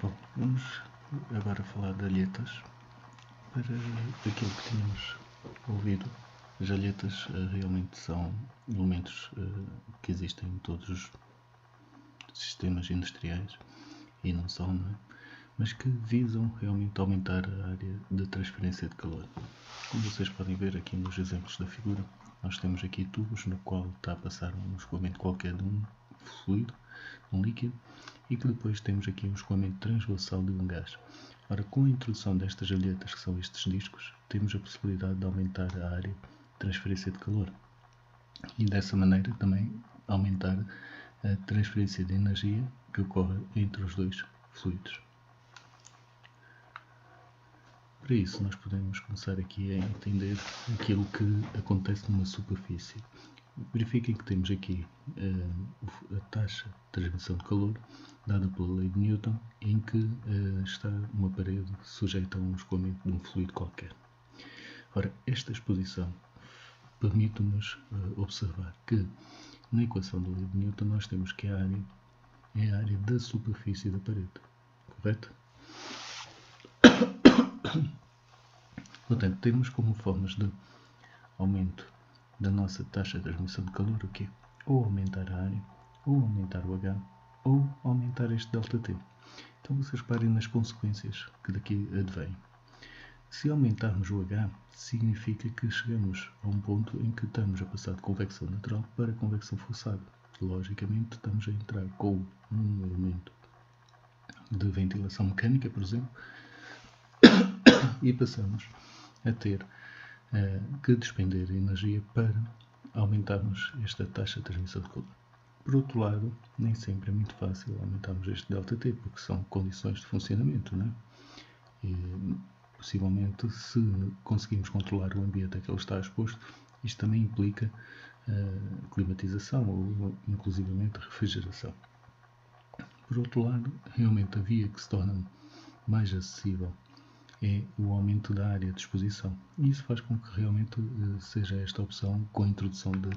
Bom, vamos agora falar de alhetas. Para aquilo que tínhamos ouvido, as alhetas realmente são elementos que existem em todos os sistemas industriais e não só, não é? Mas que visam realmente aumentar a área de transferência de calor. Como vocês podem ver aqui nos exemplos da figura, nós temos aqui tubos no qual está a passar um escoamento qualquer de um fluido, um líquido, e que depois temos aqui um escoamento transversal de um gás. Ora, com a introdução destas alhetas, que são estes discos, temos a possibilidade de aumentar a área de transferência de calor e dessa maneira também aumentar a transferência de energia que ocorre entre os dois fluidos. Para isso, nós podemos começar aqui a entender aquilo que acontece numa superfície. Verifiquem que temos aqui a taxa de transmissão de calor dada pela lei de Newton, em que está uma parede sujeita a um escoamento de um fluido qualquer. Ora, esta exposição permite-nos observar que na equação da lei de Newton nós temos que a área é a área da superfície da parede, correto? Portanto, temos como formas de aumento da nossa taxa de transmissão de calor o quê? Ou aumentar a área, ou aumentar o H, ou aumentar este ΔT. Então vocês reparem nas consequências que daqui advêm. Se aumentarmos o H, significa que chegamos a um ponto em que estamos a passar de convecção natural para convecção forçada. Logicamente, estamos a entrar com um elemento de ventilação mecânica, por exemplo, e passamos a ter que despender energia para aumentarmos esta taxa de transmissão de calor. Por outro lado, nem sempre é muito fácil aumentarmos este ΔT, porque são condições de funcionamento, não é? E, possivelmente, se conseguimos controlar o ambiente a que ele está exposto, isto também implica climatização ou, inclusivamente, refrigeração. Por outro lado, realmente a via que se torna mais acessível é o aumento da área de exposição. E isso faz com que realmente seja esta opção com a introdução de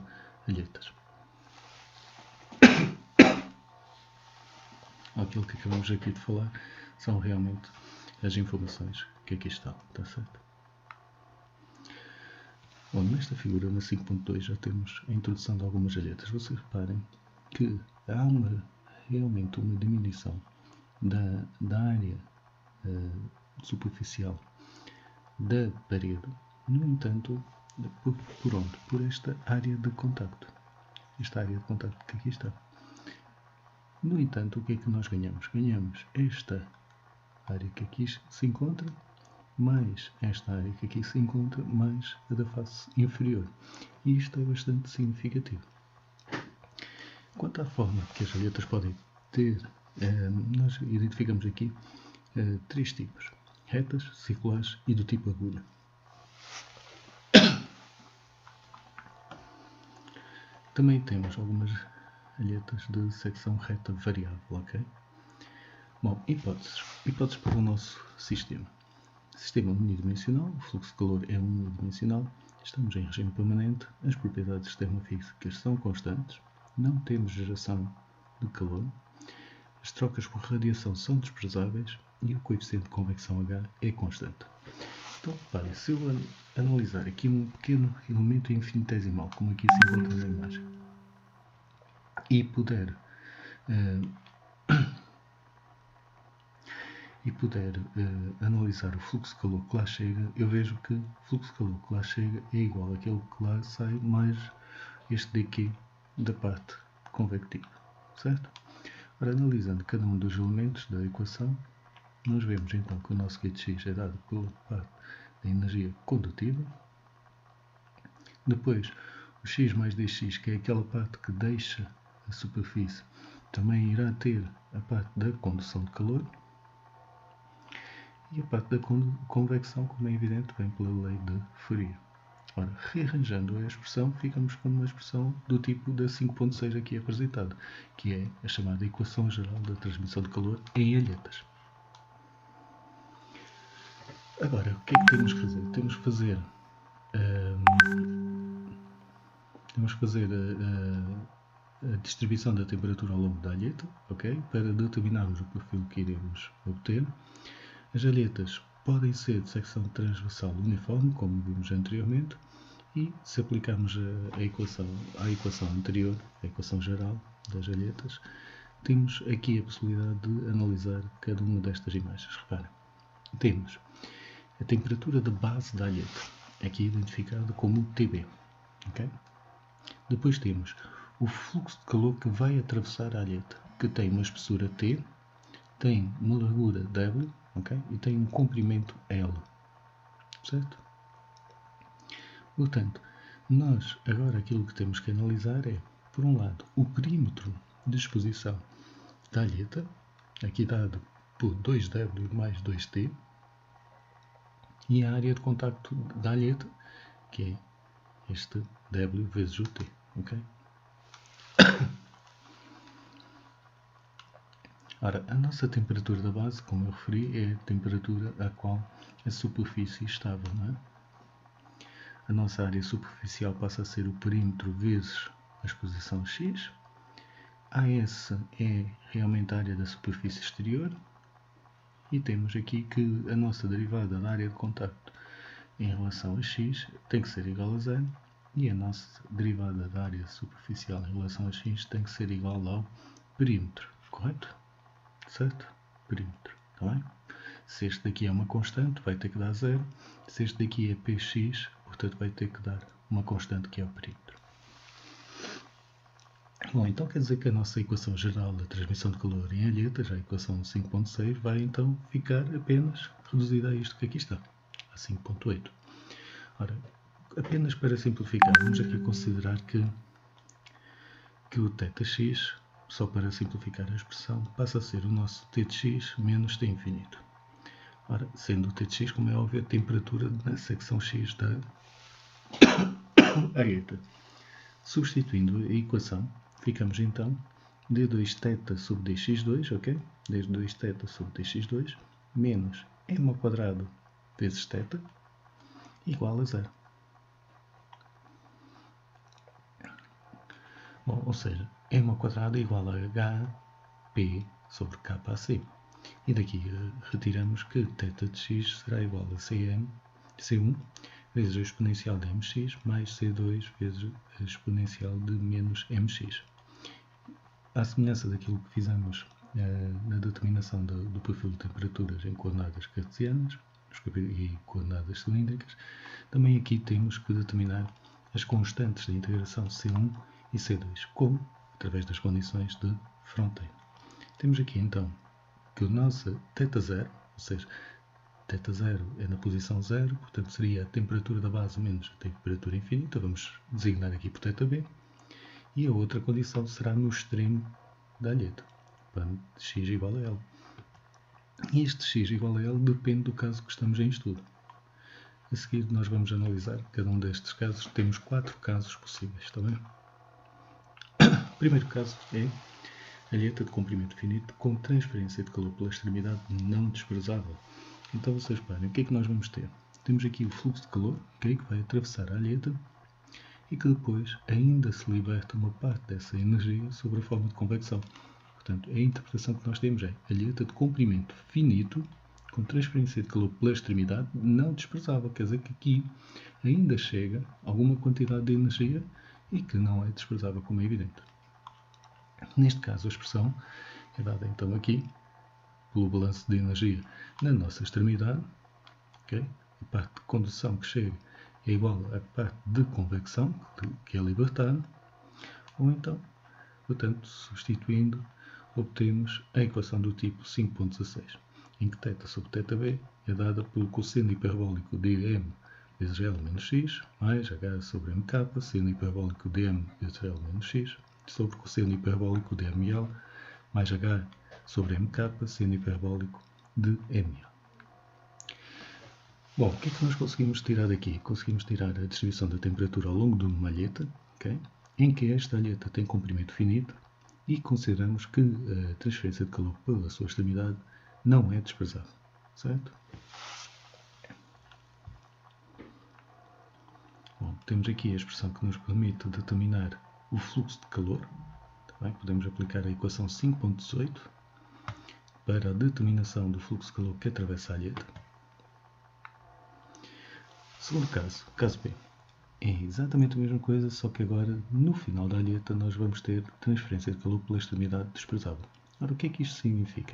alhetas. Aquilo que acabamos aqui de falar são realmente as informações que aqui estão, está certo? Bom, nesta figura, na 5.2, já temos a introdução de algumas alhetas. Vocês reparem que há realmente uma diminuição da área superficial da parede, no entanto, por onde? Por esta área de contacto. Esta área de contacto que aqui está. No entanto, o que é que nós ganhamos? Ganhamos esta área que aqui se encontra, mais esta área que aqui se encontra, mais a da face inferior. E isto é bastante significativo. Quanto à forma que as alhetas podem ter, nós identificamos aqui três tipos: retas, circulares e do tipo agulha. Também temos algumas alhetas de secção reta variável, ok? Bom, hipóteses. Hipóteses para o nosso sistema. Sistema unidimensional, o fluxo de calor é unidimensional, estamos em regime permanente, as propriedades termofísicas são constantes, não temos geração de calor, as trocas por radiação são desprezáveis e o coeficiente de convecção H é constante. Então, reparem, se eu analisar aqui um pequeno elemento infinitesimal, como aqui se encontra na imagem, e puder analisar o fluxo de calor que lá chega, eu vejo que o fluxo de calor que lá chega é igual àquele que lá sai, mais este daqui da parte convectiva, certo? Ora, analisando cada um dos elementos da equação, nós vemos então que o nosso X é dado pela parte da energia condutiva, depois o x mais dx, que é aquela parte que deixa a superfície, também irá ter a parte da condução de calor, e a parte da convecção, como é evidente, vem pela lei de Fourier. Ora, rearranjando a expressão, ficamos com uma expressão do tipo da 5.6 aqui apresentada, que é a chamada equação geral da transmissão de calor em alhetas. Agora, o que é que temos que fazer? Temos que fazer a distribuição da temperatura ao longo da alheta, ok? Para determinarmos o perfil que iremos obter. As alhetas podem ser de secção transversal uniforme, como vimos anteriormente, e se aplicarmos à equação anterior, a equação geral das alhetas, temos aqui a possibilidade de analisar cada uma destas imagens. Reparem, temos a temperatura de base da alheta, aqui identificada como TB. Okay? Depois temos o fluxo de calor que vai atravessar a alheta, que tem uma espessura T, tem uma largura W, okay? E tem um comprimento L. Certo? Portanto, nós agora aquilo que temos que analisar é, por um lado, o perímetro de exposição da alheta, aqui dado por 2W mais 2T, e a área de contacto da alheta, que é este W vezes o T. Okay? Ora, a nossa temperatura da base, como eu referi, é a temperatura a qual a superfície estava. Não é? A nossa área superficial passa a ser o perímetro vezes a exposição X. AS é realmente a área da superfície exterior. E temos aqui que a nossa derivada da área de contacto em relação a x tem que ser igual a zero e a nossa derivada da área superficial em relação a x tem que ser igual ao perímetro, correto? Certo? Perímetro, está bem? Se este daqui é uma constante, vai ter que dar zero. Se este daqui é px, portanto vai ter que dar uma constante que é o perímetro. Bom, então quer dizer que a nossa equação geral da transmissão de calor em alhetas, a equação 5.6, vai então ficar apenas reduzida a isto que aqui está, a 5.8. Ora, apenas para simplificar, vamos aqui considerar que o θx, só para simplificar a expressão, passa a ser o nosso t de x menos t infinito. Ora, sendo o t de x, como é óbvio, a temperatura na secção x da alheta. Substituindo a equação, ficamos então d2θ sobre dx2, ok? d2θ sobre dx2 menos m ao quadrado vezes θ igual a zero. Bom, ou seja, m ao quadrado igual a hp sobre kc. E daqui retiramos que θ de x será igual a c1 vezes a exponencial de mx mais c2 vezes a exponencial de menos mx. À semelhança daquilo que fizemos na determinação do perfil de temperaturas em coordenadas cartesianas e coordenadas cilíndricas, também aqui temos que determinar as constantes de integração C1 e C2, como através das condições de fronteira. Temos aqui então que a nossa θ0, ou seja, θ0 é na posição 0, portanto seria a temperatura da base menos a temperatura infinita, vamos designar aqui por θb, e a outra condição será no extremo da alheta, quando x igual a L. E este x igual a L depende do caso que estamos em estudo. A seguir nós vamos analisar cada um destes casos, temos 4 casos possíveis, está bem? O primeiro caso é alheta de comprimento finito com transferência de calor pela extremidade não desprezável. Então vocês reparem, o que é que nós vamos ter? Temos aqui o fluxo de calor, okay, que vai atravessar a alheta e que depois ainda se liberta uma parte dessa energia sob a forma de convecção. Portanto, a interpretação que nós temos é alheta de comprimento finito com transferência de calor pela extremidade não desprezável. Quer dizer que aqui ainda chega alguma quantidade de energia e que não é desprezável, como é evidente. Neste caso, a expressão é dada então aqui pelo balanço de energia na nossa extremidade. Okay? A parte de condução que chega é igual à parte de convecção, que é libertada, ou então, portanto, substituindo, obtemos a equação do tipo 5.16, em que θ sobre θb é dada pelo cosseno hiperbólico de m vezes L menos x, mais h sobre mk, seno hiperbólico de m vezes L menos x, sobre cosseno hiperbólico de ml, mais h sobre mk, seno hiperbólico de ml. Bom, o que é que nós conseguimos tirar daqui? Conseguimos tirar a distribuição da temperatura ao longo de uma alheta, okay, em que esta alheta tem comprimento finito e consideramos que a transferência de calor pela sua extremidade não é desprezável, certo? Bom, temos aqui a expressão que nos permite determinar o fluxo de calor, Bem, podemos aplicar a equação 5.18 para a determinação do fluxo de calor que atravessa a alheta. Segundo caso, caso B, é exatamente a mesma coisa, só que agora, no final da alheta, nós vamos ter transferência de calor pela extremidade desprezável. Ora, o que é que isto significa?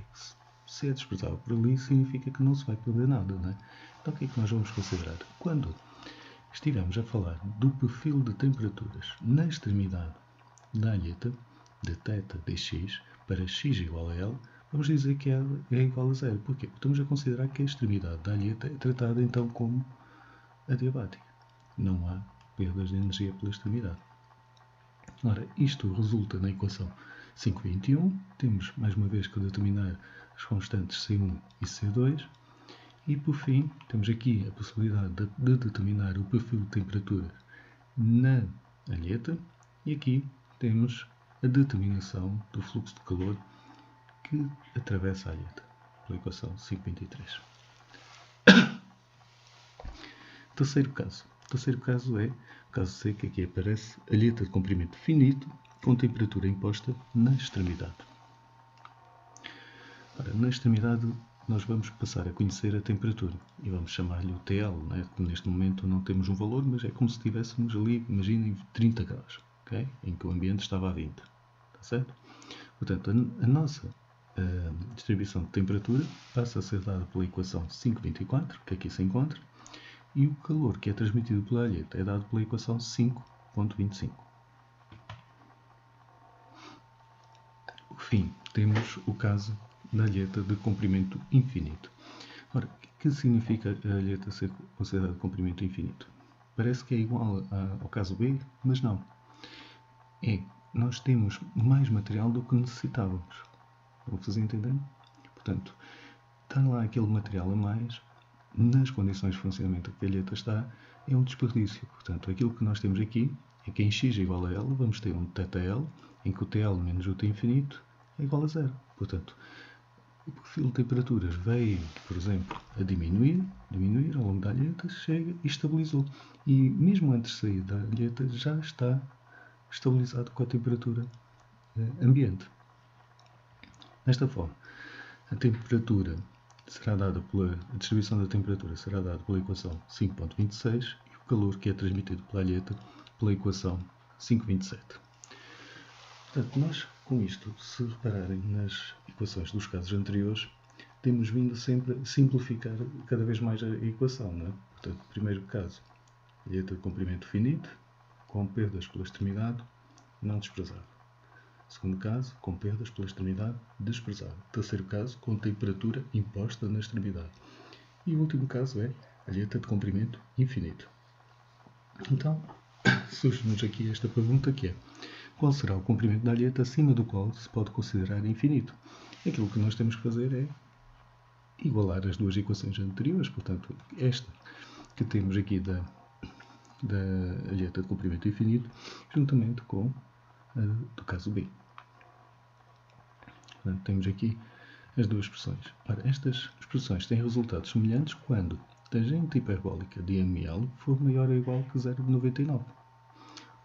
Se é desprezável por ali, significa que não se vai perder nada, não é? Então, o que é que nós vamos considerar? Quando estivermos a falar do perfil de temperaturas na extremidade da alheta, de θ dx, para x igual a L, vamos dizer que L é igual a zero. Porquê? Porque estamos a considerar que a extremidade da alheta é tratada então como adiabática. Não há perdas de energia pela extremidade. Ora, isto resulta na equação 5.21. Temos mais uma vez que determinar as constantes C1 e C2. E por fim, temos aqui a possibilidade de determinar o perfil de temperatura na alheta. E aqui temos a determinação do fluxo de calor que atravessa a alheta, pela equação 5.23. Terceiro caso. O terceiro caso é o caso C, que aqui aparece alheta de comprimento finito com temperatura imposta na extremidade. Ora, na extremidade nós vamos passar a conhecer a temperatura e vamos chamar-lhe o TL, né? Neste momento não temos um valor, mas é como se estivéssemos ali, imaginem, 30 graus, okay? Em que o ambiente estava a 20, está certo? Portanto, a nossa distribuição de temperatura passa a ser dada pela equação 5.24, que aqui se encontra, e o calor que é transmitido pela alheta é dado pela equação 5.25. Por fim, temos o caso da alheta de comprimento infinito. Ora, o que significa a alheta ser considerada de comprimento infinito? Parece que é igual ao caso B, mas não. Nós temos mais material do que necessitávamos. Vou fazer entender? Portanto, está lá aquele material a mais, nas condições de funcionamento que a alheta está, é um desperdício. Portanto, aquilo que nós temos aqui é que em x igual a L, vamos ter um θL, em que o TL menos o T infinito é igual a zero. Portanto, o perfil de temperaturas veio, por exemplo, a diminuir ao longo da alheta, chega e estabilizou. E mesmo antes de sair da alheta já está estabilizado com a temperatura ambiente. Desta forma, a temperatura será dada a distribuição da temperatura será dada pela equação 5.26 e o calor que é transmitido pela alheta pela equação 5.27. Portanto, nós com isto, se repararem nas equações dos casos anteriores, temos vindo sempre a simplificar cada vez mais a equação, não é? Portanto, primeiro caso, alheta de comprimento finito, com perdas pela extremidade não desprezável. Segundo caso, com perdas pela extremidade desprezável. Terceiro caso, com temperatura imposta na extremidade. E o último caso é alheta de comprimento infinito. Então, surge-nos aqui esta pergunta que é: qual será o comprimento da alheta acima do qual se pode considerar infinito? Aquilo que nós temos que fazer é igualar as duas equações anteriores, portanto, esta que temos aqui da alheta de comprimento infinito, juntamente com a do caso B. Portanto, temos aqui as duas expressões. Ora, estas expressões têm resultados semelhantes quando a tangente hiperbólica de ML for maior ou igual que 0,99.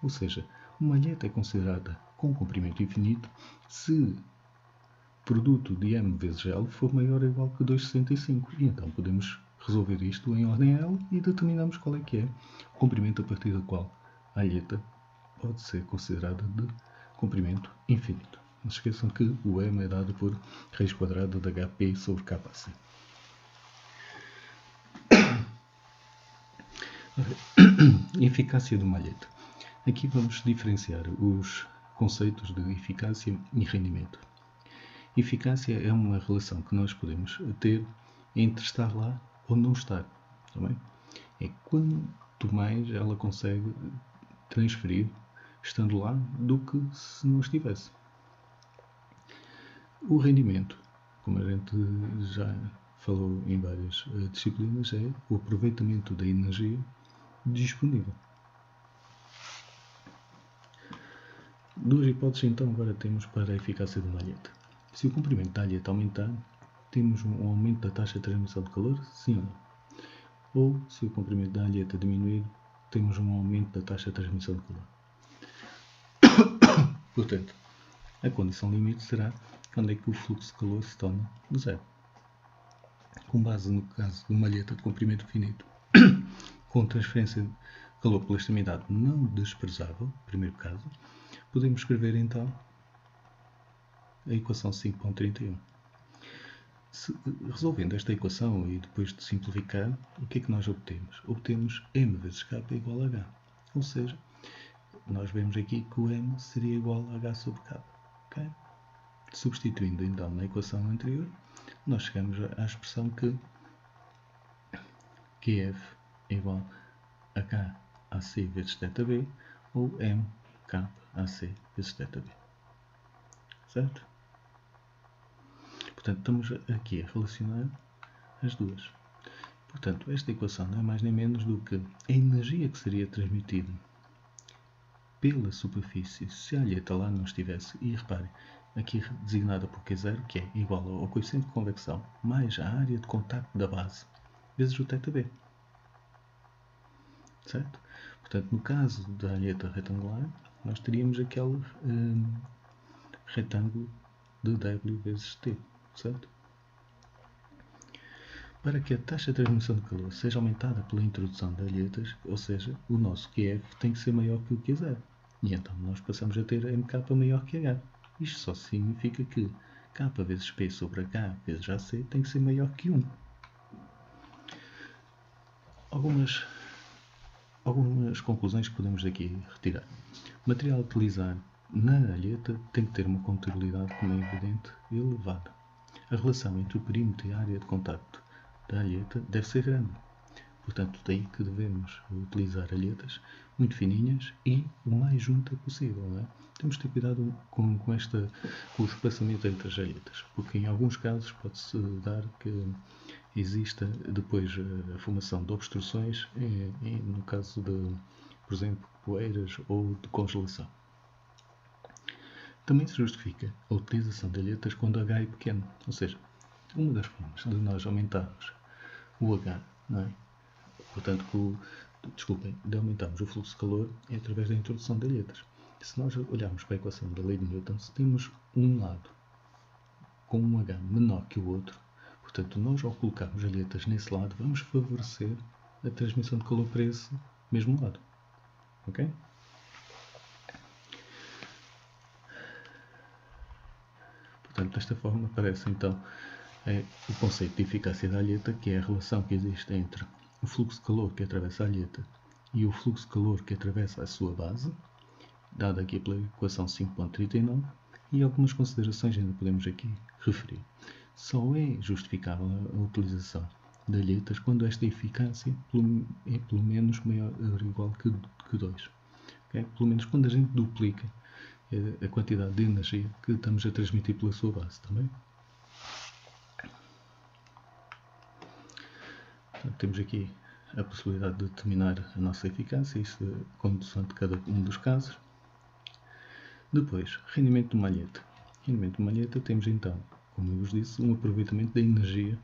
Ou seja, uma alheta é considerada com comprimento infinito se produto de M vezes L for maior ou igual que 2,65. E então podemos resolver isto em ordem L e determinamos qual é que é o comprimento a partir do qual a alheta pode ser considerada de comprimento infinito. Não se esqueçam que o M é dado por raiz quadrada de HP sobre KC. Eficácia de uma alheta. Aqui vamos diferenciar os conceitos de eficácia e rendimento. Eficácia é uma relação que nós podemos ter entre estar lá ou não estar. Tá bem? É quanto mais ela consegue transferir estando lá do que se não estivesse. O rendimento, como a gente já falou em várias disciplinas, é o aproveitamento da energia disponível. Duas hipóteses então agora temos para a eficácia de uma alheta. Se o comprimento da alheta aumentar, temos um aumento da taxa de transmissão de calor, sim ou não? Ou se o comprimento da alheta diminuir, temos um aumento da taxa de transmissão de calor. Portanto, A condição limite será quando é que o fluxo de calor se torna zero. Com base no caso de uma malheta de comprimento finito com transferência de calor pela extremidade não desprezável, primeiro caso, podemos escrever então a equação 5.31. Resolvendo esta equação e depois de simplificar, o que é que nós obtemos? Obtemos m vezes k igual a h. Ou seja, nós vemos aqui que o m seria igual a h sobre k. Okay? Substituindo então na equação anterior, nós chegamos à expressão que Qf é igual a K AC vezes θB ou MK AC vezes θB. Certo? Portanto, estamos aqui a relacionar as duas. Portanto, esta equação não é mais nem menos do que a energia que seria transmitida pela superfície se a alheta lá não estivesse, e reparem, aqui designada por Q0, que é igual ao coeficiente de convecção mais a área de contacto da base, vezes o θB. Certo? Portanto, no caso da alheta retangular, nós teríamos aquele retângulo de W vezes T. Certo? Para que a taxa de transmissão de calor seja aumentada pela introdução de alhetas, ou seja, o nosso QF tem que ser maior que o Q0. E então nós passamos a ter MK maior que H. Isto só significa que K vezes P sobre H vezes AC tem que ser maior que 1. Algumas conclusões que podemos daqui retirar. O material a utilizar na alheta tem que ter uma condutibilidade, como é evidente, elevada. A relação entre o perímetro e a área de contacto da alheta deve ser grande. Portanto, daí que devemos utilizar alhetas muito fininhas e o mais junta possível. Não é? Temos de ter cuidado com o espaçamento entre as alhetas, porque em alguns casos pode-se dar que exista depois a formação de obstruções, no caso de, por exemplo, poeiras ou de congelação. Também se justifica a utilização de alhetas quando H é pequeno, ou seja, uma das formas de nós aumentarmos o H, não é? Portanto, de aumentarmos o fluxo de calor é através da introdução de alhetas. Se nós olharmos para a equação da lei de Newton, se temos um lado com um H menor que o outro, portanto, nós ao colocarmos alhetas nesse lado, vamos favorecer a transmissão de calor para esse mesmo lado. Ok? Portanto, desta forma aparece então o conceito de eficácia da alheta, que é a relação que existe entre o fluxo de calor que atravessa a alheta e o fluxo de calor que atravessa a sua base, dada aqui pela equação 5.39, e algumas considerações ainda podemos aqui referir. Só é justificável a utilização de alhetas quando esta eficácia é pelo menos maior ou igual que 2. Okay? Pelo menos quando a gente duplica a quantidade de energia que estamos a transmitir pela sua base também. Portanto, temos aqui a possibilidade de determinar a nossa eficácia, isso consoante cada um dos casos. Depois, rendimento de uma alheta. Rendimento de uma alheta temos então, como eu vos disse, um aproveitamento da energia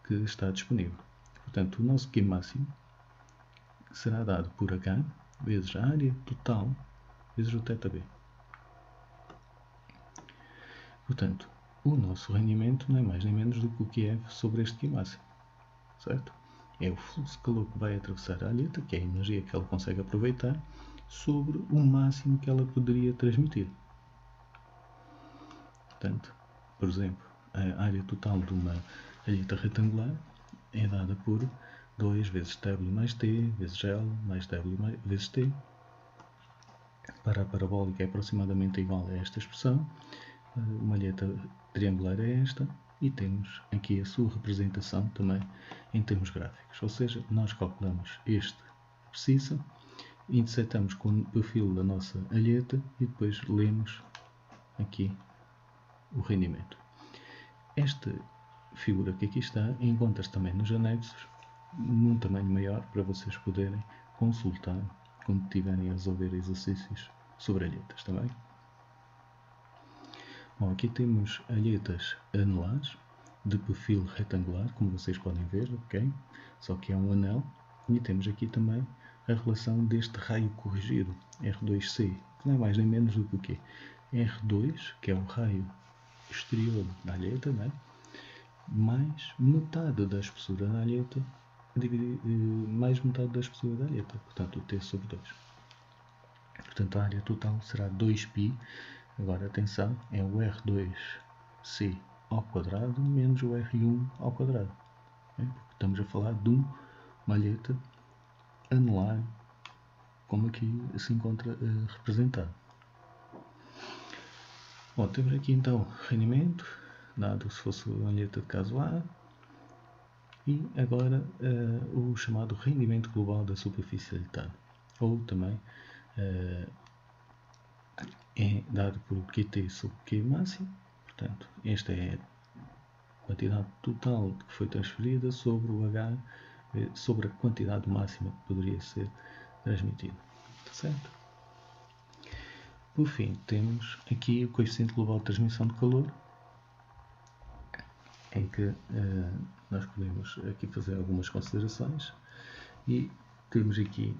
que está disponível. Portanto, o nosso Q máximo será dado por H vezes a área total vezes o θB. Portanto, o nosso rendimento não é mais nem menos do que o QF sobre este Q máximo. Certo? É o fluxo de calor que vai atravessar a alheta, que é a energia que ela consegue aproveitar, sobre o máximo que ela poderia transmitir. Portanto, por exemplo, a área total de uma alheta retangular é dada por 2 vezes W mais T vezes L mais W vezes T. Para a parabólica é aproximadamente igual a esta expressão. Uma alheta triangular é esta. E temos aqui a sua representação também em termos gráficos. Ou seja, nós calculamos este precisa, interceptamos com o perfil da nossa alheta e depois lemos aqui o rendimento. Esta figura que aqui está encontra-se também nos anexos num tamanho maior para vocês poderem consultar quando estiverem a resolver exercícios sobre alhetas também. Bom, aqui temos alhetas anelares de perfil retangular, como vocês podem ver, ok? Só que é um anel. E temos aqui também a relação deste raio corrigido, R2C, que não é mais nem menos do que o quê? R2, que é o raio exterior da alheta, não é? Mais metade da espessura da alheta, mais metade da espessura da alheta, portanto o T sobre 2. Portanto a área total será 2π, agora atenção, é o R2C ao quadrado menos o R1 ao quadrado. Porque estamos a falar de uma alheta anular, como aqui se encontra representado. Bom, temos aqui então rendimento, dado se fosse uma alheta de caso A, e agora o chamado rendimento global da superficialidade, ou também é dado por QT sobre Q máximo, portanto, esta é a quantidade total que foi transferida sobre o H, sobre a quantidade máxima que poderia ser transmitida, certo? Por fim, temos aqui o coeficiente global de transmissão de calor, em que nós podemos aqui fazer algumas considerações e temos aqui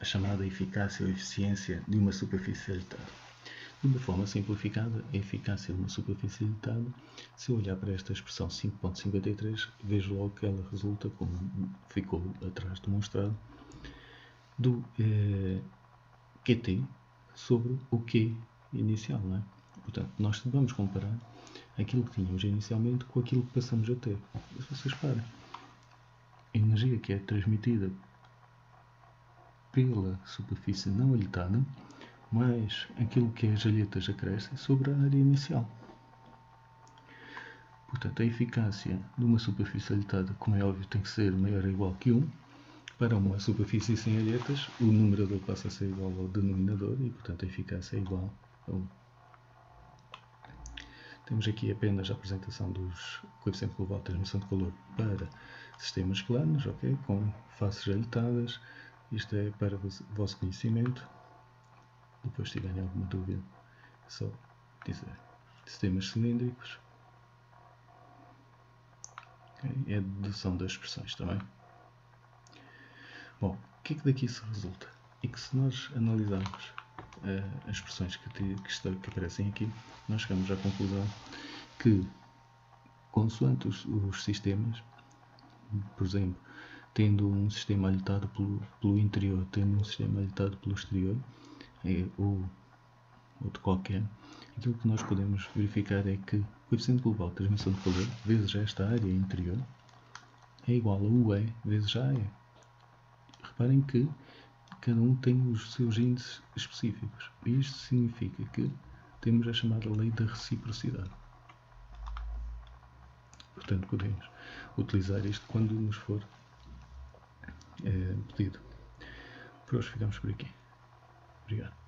a chamada eficácia ou eficiência de uma superficialidade. De uma forma simplificada, a eficácia de uma superficialidade, se eu olhar para esta expressão 5.53, vejo logo que ela resulta, como ficou atrás demonstrado, do QT sobre o Q inicial, não é? Portanto, nós vamos comparar aquilo que tínhamos inicialmente com aquilo que passamos a ter. E se vocês reparem, a energia que é transmitida pela superfície não alhetada, mais aquilo que as alhetas acrescem sobre a área inicial. Portanto, a eficácia de uma superfície alhetada, como é óbvio, tem que ser maior ou igual que 1. Para uma superfície sem alhetas, o numerador passa a ser igual ao denominador e, portanto, a eficácia é igual a 1. Temos aqui apenas a apresentação dos coeficientes global de transmissão de calor para sistemas planos, ok? Com faces alhetadas. Isto é para o vosso conhecimento. Depois, se tiverem alguma dúvida, é só dizer. Sistemas cilíndricos. Okay? É a dedução das expressões também. Bom, o que é que daqui se resulta? É que se nós analisarmos as expressões que aparecem aqui, nós chegamos à conclusão que, consoante os sistemas, por exemplo, tendo um sistema alhetado pelo interior, tendo um sistema alhetado pelo exterior, ou outro qualquer, aquilo que nós podemos verificar é que o coeficiente global de transmissão de calor vezes esta área interior é igual a UE vezes a AE. Reparem que cada um tem os seus índices específicos. E isto significa que temos a chamada lei da reciprocidade. Portanto, podemos utilizar isto quando nos for pedido. Por hoje ficamos por aqui. Obrigado.